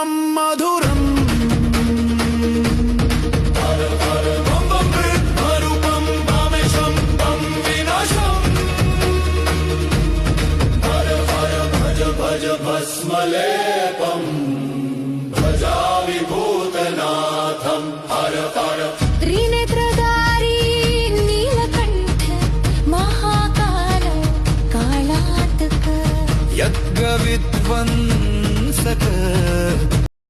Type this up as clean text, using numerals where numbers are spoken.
रूपम मधुरम हर हर बम बम ब्रह्मरूपम भामेशम बम विनाशम हर हर भज भज भस्मलेपम भजामि भूतनाथम हर हर त्रिनेत्रधारी नीलकंठ महाकाल कालातक यज्ञ विध्वंसक